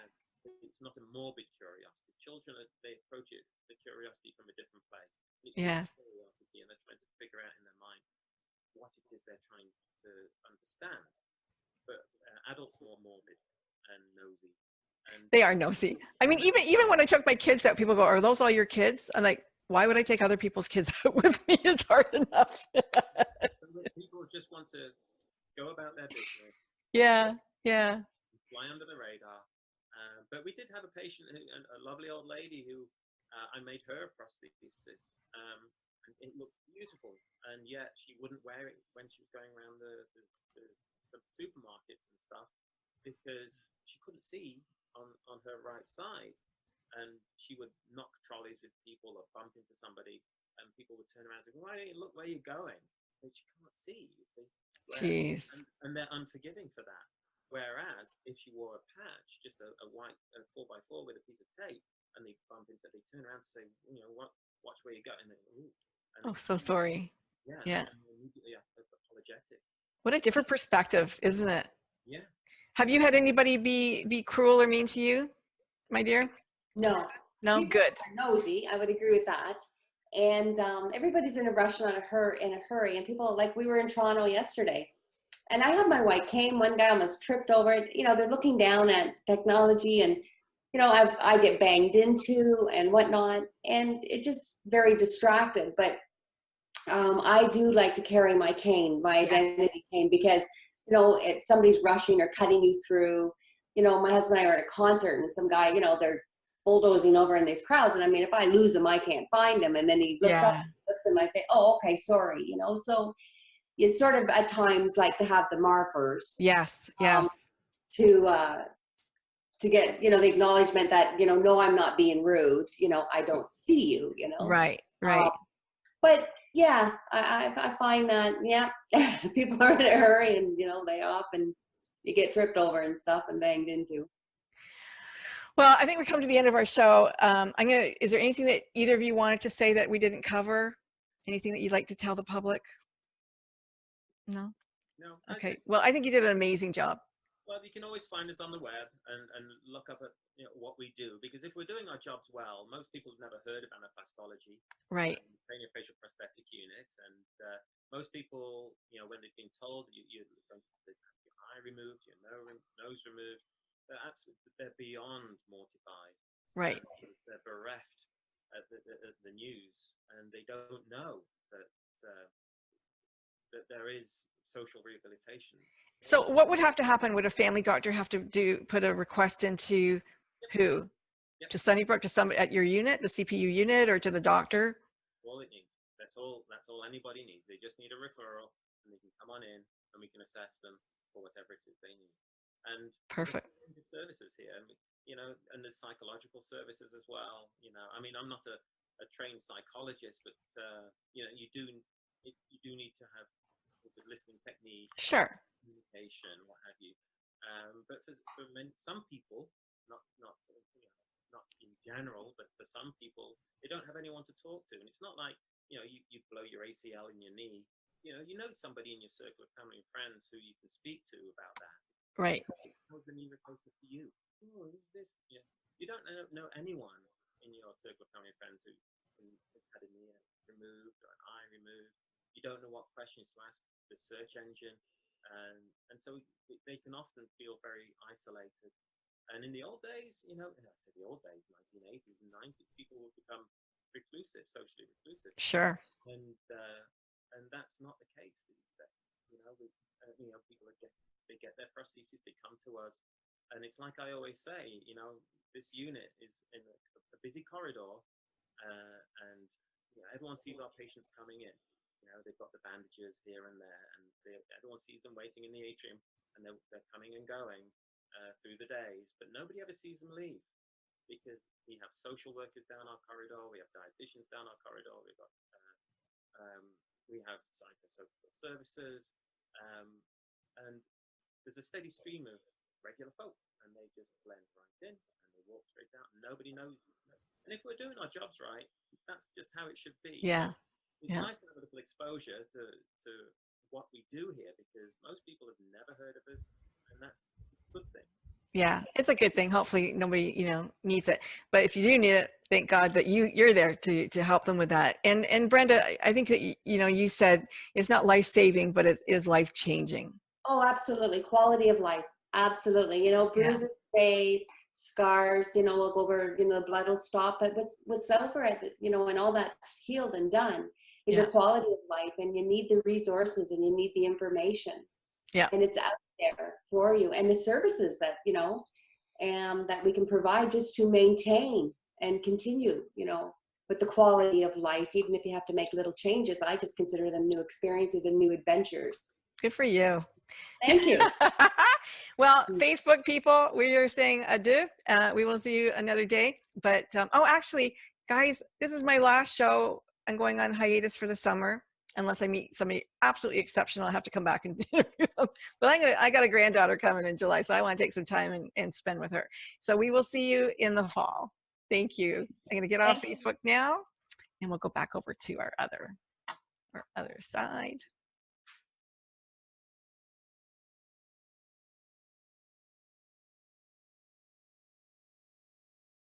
It's not a morbid curiosity. Children, they approach the curiosity from a different place. It's Yes. curiosity, and they're trying to figure out in their mind what it is they're trying to understand. But adults more morbid and nosy. And They are nosy. I mean, even when I took my kids out, people go, are those all your kids? I'm like, why would I take other people's kids out with me? It's hard enough. people just want to go about their business. Yeah. Fly under the radar. But we did have a patient, a lovely old lady who I made her a prosthesis. And it looked beautiful. And yet she wouldn't wear it when she was going around the supermarkets and stuff, because she couldn't see on her right side, and she would knock trolleys with people or bump into somebody, and people would turn around and say, why don't you look where you're going? And she can't see, you see. Jeez. And they're unforgiving for that. Whereas if she wore a patch, just a white 4x4 with a piece of tape, and they bump into it, they turn around and say, you know, watch where you're going. And they go, ooh. And Oh, so sorry. Yeah. And immediately apologetic. What a different perspective, isn't it? Yeah. Have you had anybody be cruel or mean to you, my dear? No. No? People Good. are nosy, I would agree with that. And everybody's in a rush and in a hurry. And people, like, we were in Toronto yesterday, and I have my white cane. One guy almost tripped over it. You know, they're looking down at technology, and, you know, I get banged into and whatnot, and it just very distracted. But I do like to carry my cane, my identity cane, because, you know, if somebody's rushing or cutting you through, you know, my husband and I are at a concert, and some guy, you know, they're bulldozing over in these crowds. And I mean, if I lose him, I can't find him. And then he looks up, looks in my face. Oh, okay, sorry. You know, so you sort of at times like to have the markers. Yes. To get, you know, the acknowledgement that, you know, no, I'm not being rude. You know, I don't see you, you know. Right. But yeah, I find that, yeah, people are in a hurry, and, you know, they often, you get tripped over and stuff and banged into. Well, I think we come to the end of our show. Is there anything that either of you wanted to say that we didn't cover? Anything that you'd like to tell the public? No? No. Okay. Well, I think you did an amazing job. Well, you can always find us on the web and look up at, you know, what we do, because if we're doing our jobs well, most people have never heard of anaplastology, right? Craniofacial prosthetic unit, and most people, you know, when they've been told you're going to have your eye removed, your nose removed, they're beyond mortified. Right. They're bereft at the news, and they don't know that there is social rehabilitation. So what would have to happen? Would a family doctor have to put a request into who? Yep. To Sunnybrook, to somebody at your unit, the CPU unit, or to the doctor? All it needs. That's all anybody needs. They just need a referral, and they can come on in, and we can assess them for whatever it is they need. And perfect services here, you know, and there's psychological services as well. You know, I mean, I'm not a trained psychologist, but you know, you do need to have good listening technique, sure, communication, what have you. But for some people, not in general, but for some people, they don't have anyone to talk to. And it's not like, you blow your ACL in your knee. You know somebody in your circle of family and friends who you can speak to about that. Right. How's the knee replacement for you? Oh, who's this? You don't know anyone in your circle of family and friends who has had a knee removed or an eye removed. You don't know what questions to ask the search engine. And so they can often feel very isolated. And in the old days, I say the old days, 1980s and 90s, people would become reclusive, socially reclusive. Sure. And that's not the case these days. People they get their prosthesis, they come to us, and it's like I always say, this unit is in a busy corridor, and everyone sees our patients coming in. They've got the bandages here and there, and everyone sees them waiting in the atrium, and they're coming and going through the days, but nobody ever sees them leave, because we have social workers down our corridor, we have dietitians down our corridor, we have psychosocial services, and there's a steady stream of regular folk, and they just blend right in, and they walk straight out, and nobody knows. And if we're doing our jobs right, that's just how it should be. Yeah. It's nice to have a little exposure to what we do here, because most people have never heard of us, and it's a good thing. Yeah, it's a good thing. Hopefully nobody, needs it. But if you do need it, thank God that you're there to help them with that. And Brenda, I think that, you said it's not life-saving, but it is life-changing. Oh, absolutely. Quality of life. Absolutely. Bruises fade, scars, we'll go over, the blood will stop, but what's over it, and all that's healed and done is your quality of life, and you need the resources and you need the information. Yeah. And it's out there for you, and the services that, that we can provide just to maintain and continue, with the quality of life, even if you have to make little changes. I just consider them new experiences and new adventures. Good for you. Thank you. Well, Facebook people, we are saying adieu. We will see you another day. But, actually, guys, this is my last show. I'm going on hiatus for the summer. Unless I meet somebody absolutely exceptional, I'll have to come back and interview them. But I got a granddaughter coming in July, so I want to take some time and spend with her. So we will see you in the fall. Thank you. I'm going to get off Facebook now, and we'll go back over to our other side.